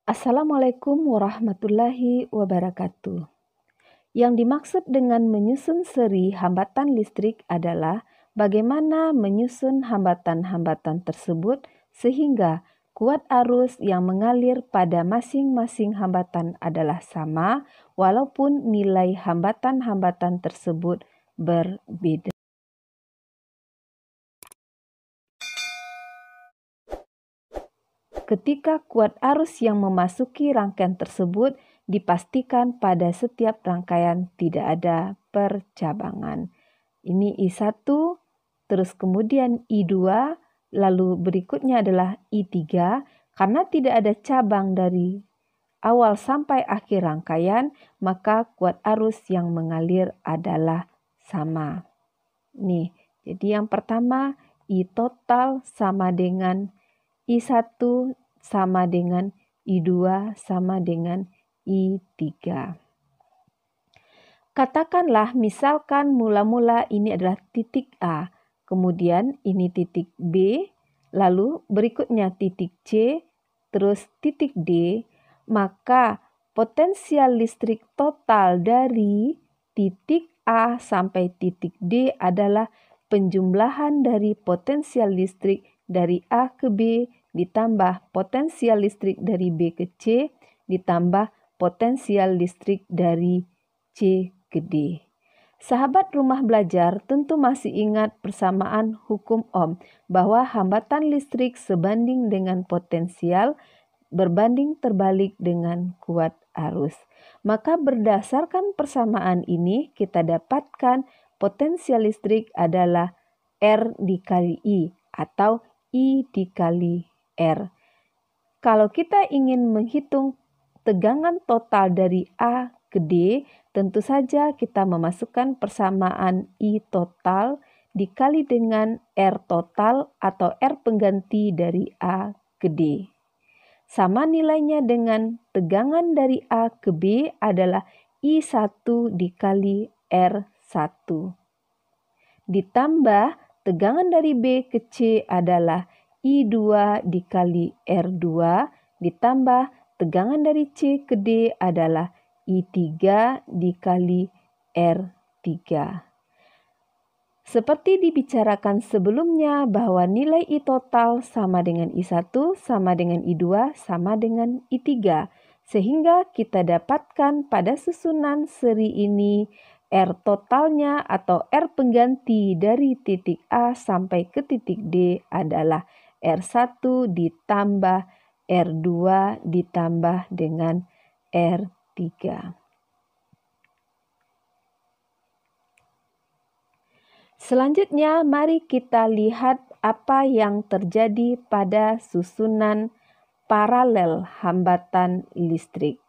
Assalamualaikum warahmatullahi wabarakatuh. Yang dimaksud dengan menyusun seri hambatan listrik adalah bagaimana menyusun hambatan-hambatan tersebut sehingga kuat arus yang mengalir pada masing-masing hambatan adalah sama walaupun nilai hambatan-hambatan tersebut berbeda. Ketika kuat arus yang memasuki rangkaian tersebut dipastikan pada setiap rangkaian tidak ada percabangan. Ini I1, terus kemudian I2, lalu berikutnya adalah I3, karena tidak ada cabang dari awal sampai akhir rangkaian, maka kuat arus yang mengalir adalah sama. Nih, jadi yang pertama I total sama dengan I1 sama dengan I2 sama dengan I3. Katakanlah misalkan mula-mula ini adalah titik A, kemudian ini titik B, lalu berikutnya titik C, terus titik D, maka potensial listrik total dari titik A sampai titik D adalah penjumlahan dari potensial listrik dari A ke B ditambah potensial listrik dari B ke C ditambah potensial listrik dari C ke D. Sahabat rumah belajar tentu masih ingat persamaan hukum Ohm bahwa hambatan listrik sebanding dengan potensial berbanding terbalik dengan kuat arus. Maka berdasarkan persamaan ini kita dapatkan potensial listrik adalah R dikali I atau I dikali R. Kalau kita ingin menghitung tegangan total dari A ke D, tentu saja kita memasukkan persamaan I total dikali dengan R total atau R pengganti dari A ke D. Sama nilainya dengan tegangan dari A ke B adalah I1 dikali R1. Ditambah tegangan dari B ke C adalah I2 dikali R2 ditambah tegangan dari C ke D adalah I3 dikali R3. Seperti dibicarakan sebelumnya bahwa nilai I total sama dengan I1 sama dengan I2 sama dengan I3. Sehingga kita dapatkan pada susunan seri ini R totalnya atau R pengganti dari titik A sampai ke titik D adalah R1 ditambah R2 ditambah dengan R3. Selanjutnya, mari kita lihat apa yang terjadi pada susunan paralel hambatan listrik.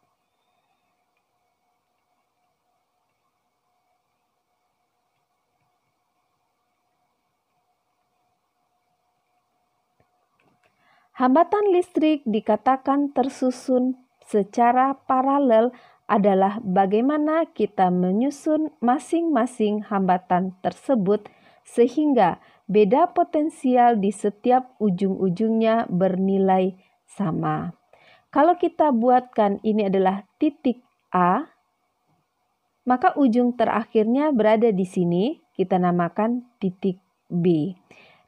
Hambatan listrik dikatakan tersusun secara paralel adalah bagaimana kita menyusun masing-masing hambatan tersebut sehingga beda potensial di setiap ujung-ujungnya bernilai sama. Kalau kita buatkan ini adalah titik A, maka ujung terakhirnya berada di sini, kita namakan titik B.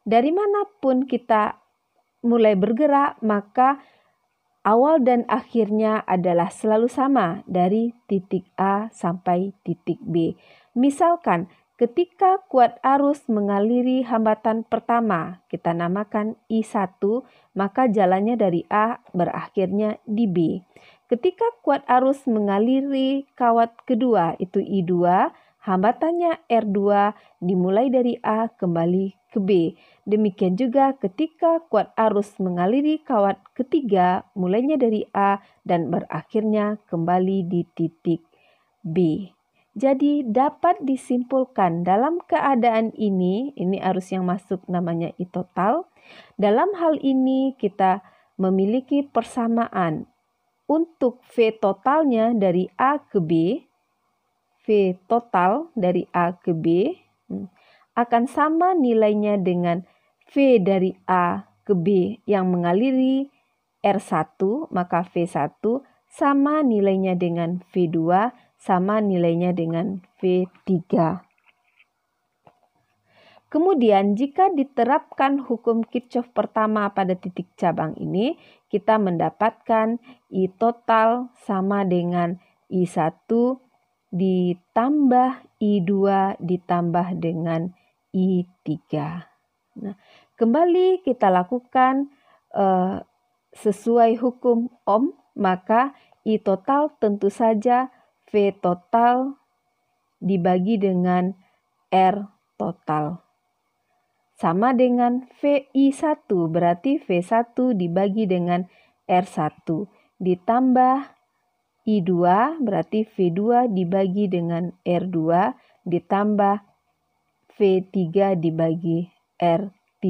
Dari manapun kita mulai bergerak, maka awal dan akhirnya adalah selalu sama dari titik A sampai titik B. Misalkan ketika kuat arus mengaliri hambatan pertama, kita namakan I1, maka jalannya dari A berakhirnya di B. Ketika kuat arus mengaliri kawat kedua, itu I2, hambatannya R2 dimulai dari A kembali ke B. Demikian juga ketika kuat arus mengaliri kawat ketiga, mulainya dari A dan berakhirnya kembali di titik B. Jadi dapat disimpulkan dalam keadaan ini arus yang masuk namanya I total. Dalam hal ini kita memiliki persamaan untuk V totalnya dari A ke B, V total dari A ke B akan sama nilainya dengan V dari A ke B yang mengaliri R1, maka V1 sama nilainya dengan V2, sama nilainya dengan V3. Kemudian jika diterapkan hukum Kirchhoff pertama pada titik cabang ini, kita mendapatkan I total sama dengan I1 ditambah I2 ditambah dengan I3. Nah, kembali kita lakukan sesuai hukum Ohm, maka I total tentu saja V total dibagi dengan R total. Sama dengan VI1, berarti V1 dibagi dengan R1. Ditambah I2, berarti V2 dibagi dengan R2. Ditambah V3 dibagi R3.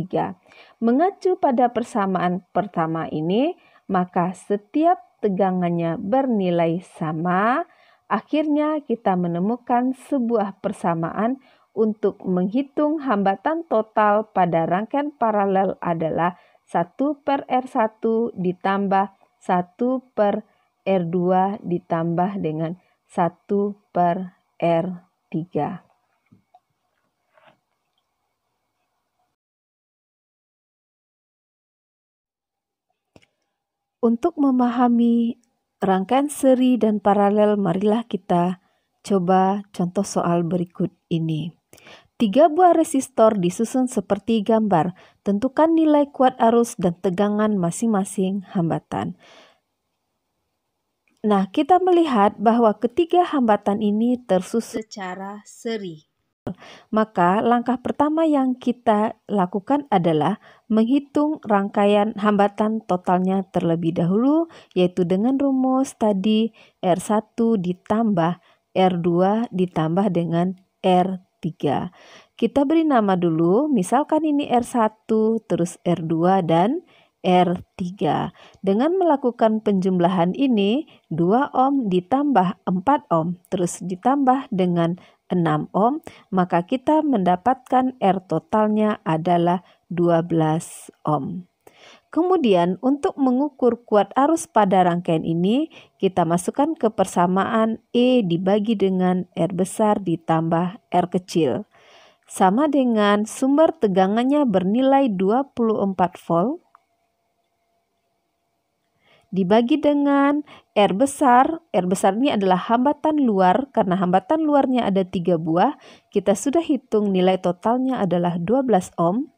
Mengacu pada persamaan pertama ini, maka setiap tegangannya bernilai sama. Akhirnya kita menemukan sebuah persamaan untuk menghitung hambatan total pada rangkaian paralel adalah 1/R1 ditambah 1/R2 ditambah dengan 1/R3. Untuk memahami rangkaian seri dan paralel, marilah kita coba contoh soal berikut ini. 3 buah resistor disusun seperti gambar. Tentukan nilai kuat arus dan tegangan masing-masing hambatan. Nah, kita melihat bahwa ketiga hambatan ini tersusun secara seri. Maka langkah pertama yang kita lakukan adalah menghitung rangkaian hambatan totalnya terlebih dahulu, yaitu dengan rumus tadi R1 ditambah R2 ditambah dengan R3. Kita beri nama dulu, misalkan ini R1, terus R2 dan R3. Dengan melakukan penjumlahan ini, 2 ohm ditambah 4 ohm, terus ditambah dengan 6 ohm, maka kita mendapatkan R totalnya adalah 12 ohm. Kemudian untuk mengukur kuat arus pada rangkaian ini, kita masukkan ke persamaan E dibagi dengan R besar ditambah R kecil. Sama dengan sumber tegangannya bernilai 24 volt dibagi dengan R besar ini adalah hambatan luar, karena hambatan luarnya ada 3 buah, kita sudah hitung nilai totalnya adalah 12 ohm,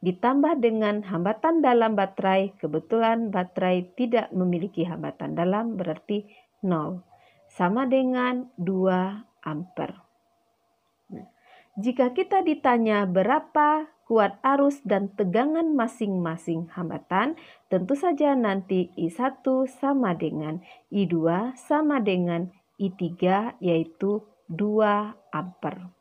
ditambah dengan hambatan dalam baterai, kebetulan baterai tidak memiliki hambatan dalam, berarti 0, sama dengan 2 ampere. Nah, jika kita ditanya berapa kuat arus dan tegangan masing-masing hambatan, tentu saja nanti I1 sama dengan I2 sama dengan I3, yaitu 2 ampere.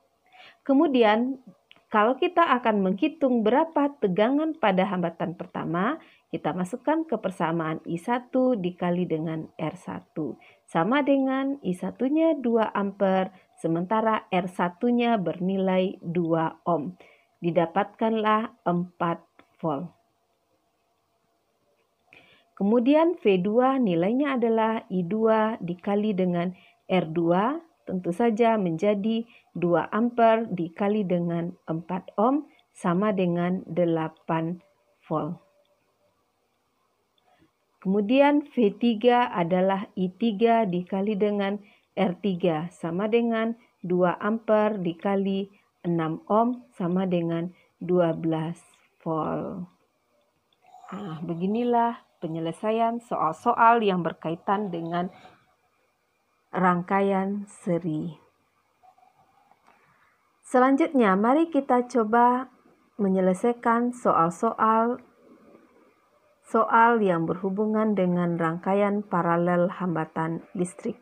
Kemudian kalau kita akan menghitung berapa tegangan pada hambatan pertama, kita masukkan ke persamaan I1 dikali dengan R1. Sama dengan I1-nya 2 ampere, sementara R1-nya bernilai 2 ohm. Didapatkanlah 4 volt. Kemudian V2 nilainya adalah I2 dikali dengan R2, tentu saja menjadi 2 ampere dikali dengan 4 ohm sama dengan 8 volt. Kemudian V3 adalah I3 dikali dengan R3 sama dengan 2 ampere dikali 6 ohm sama dengan 12 volt. Nah, beginilah penyelesaian soal-soal yang berkaitan dengan rangkaian seri. Selanjutnya, mari kita coba menyelesaikan soal-soal yang berhubungan dengan rangkaian paralel hambatan listrik.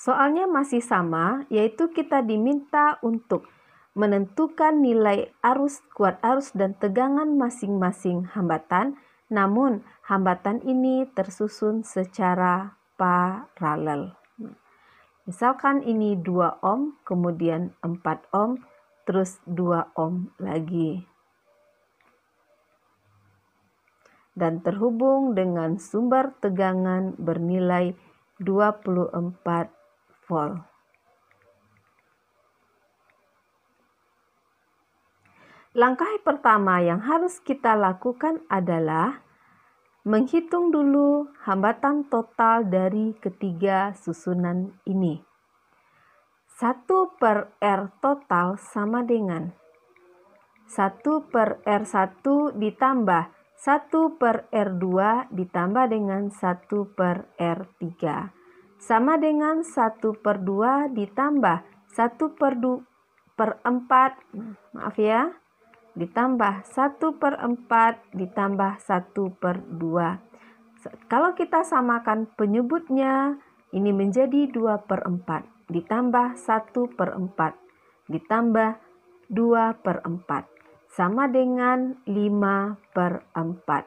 Soalnya masih sama, yaitu kita diminta untuk menentukan nilai arus, kuat arus, dan tegangan masing-masing hambatan, namun hambatan ini tersusun secara paralel. Misalkan ini 2 ohm, kemudian 4 ohm, terus 2 ohm lagi. Dan terhubung dengan sumber tegangan bernilai 24 volt. Langkah pertama yang harus kita lakukan adalah menghitung dulu hambatan total dari ketiga susunan ini. 1/R total sama dengan 1/R1 ditambah 1/R2 ditambah dengan 1/R3 sama dengan 1/2 ditambah 1/4, maaf ya, ditambah 1/4 ditambah 1/2. Kalau kita samakan penyebutnya, ini menjadi 2/4 ditambah 1/4 ditambah 2/4 sama dengan 5/4.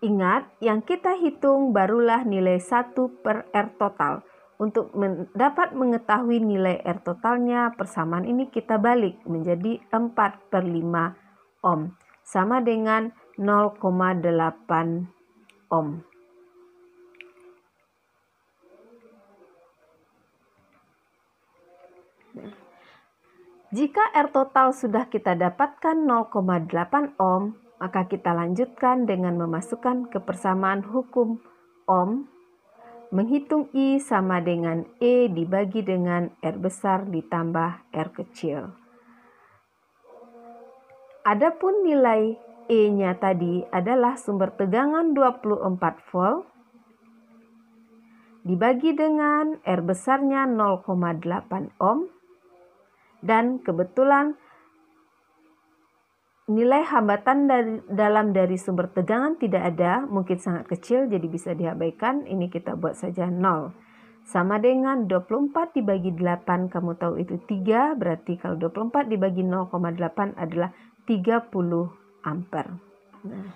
Ingat, yang kita hitung barulah nilai 1/R total. Untuk dapat mengetahui nilai R totalnya, persamaan ini kita balik menjadi 4/5 ohm, sama dengan 0,8 ohm. Jika R total sudah kita dapatkan 0,8 ohm, maka kita lanjutkan dengan memasukkan kepersamaan hukum ohm. Menghitung I sama dengan E dibagi dengan R besar ditambah R kecil. Adapun nilai E-nya tadi adalah sumber tegangan 24 volt dibagi dengan R besarnya 0,8 ohm, dan kebetulan nilai hambatan dari sumber tegangan tidak ada, mungkin sangat kecil, jadi bisa diabaikan. Ini kita buat saja 0. Sama dengan 24 dibagi 8, kamu tahu itu 3, berarti kalau 24 dibagi 0,8 adalah 30 ampere. Nah,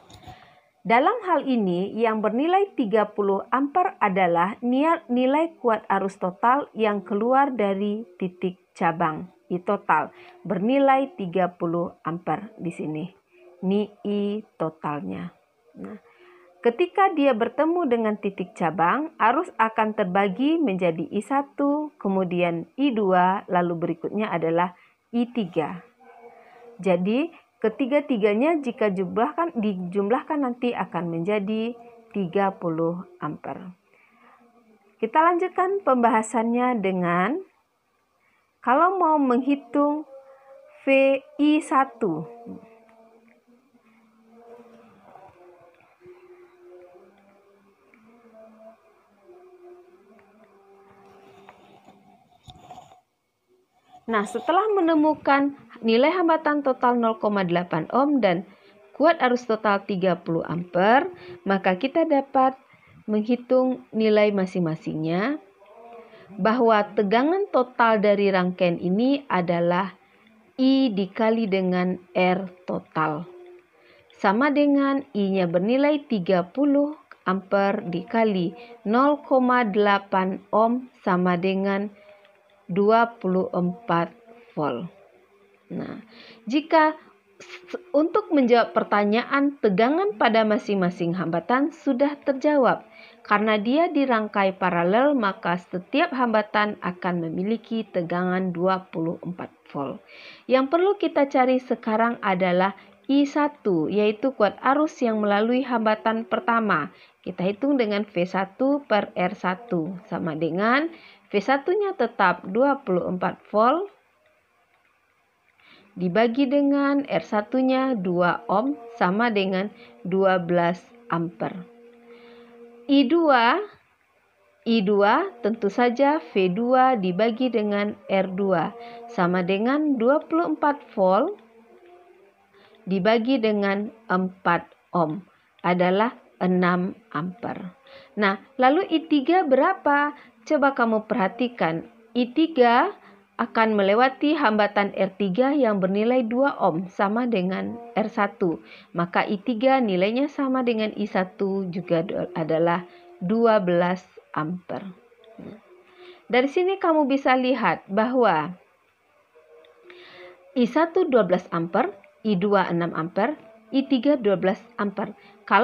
dalam hal ini yang bernilai 30 ampere adalah nilai kuat arus total yang keluar dari titik cabang. I total bernilai 30 ampere di sini. Ini I totalnya. Nah, ketika dia bertemu dengan titik cabang, arus akan terbagi menjadi I1, kemudian I2, lalu berikutnya adalah I3. Jadi, ketiga-tiganya jika dijumlahkan nanti akan menjadi 30 ampere. Kita lanjutkan pembahasannya dengan kalau mau menghitung VI1. Nah, setelah menemukan nilai hambatan total 0,8 ohm dan kuat arus total 30 ampere, maka kita dapat menghitung nilai masing-masingnya, bahwa tegangan total dari rangkaian ini adalah I dikali dengan R total. Sama dengan I-nya bernilai 30 ampere dikali 0,8 ohm sama dengan 24 volt. Nah, jika untuk menjawab pertanyaan tegangan pada masing-masing hambatan sudah terjawab. Karena dia dirangkai paralel, maka setiap hambatan akan memiliki tegangan 24 volt. Yang perlu kita cari sekarang adalah I1, yaitu kuat arus yang melalui hambatan pertama. Kita hitung dengan V1/R1 sama dengan V1-nya tetap 24 volt dibagi dengan R1-nya 2 ohm sama dengan 12 ampere. I2 tentu saja V2 dibagi dengan R2 sama dengan 24 volt dibagi dengan 4 ohm adalah 6 ampere. Nah, lalu I3 berapa? Coba kamu perhatikan. I3 akan melewati hambatan R3 yang bernilai 2 ohm sama dengan R1. Maka I3 nilainya sama dengan I1 juga adalah 12 ampere. Dari sini kamu bisa lihat bahwa I1 12 ampere, I2 6 ampere, I3 12 ampere. Kalau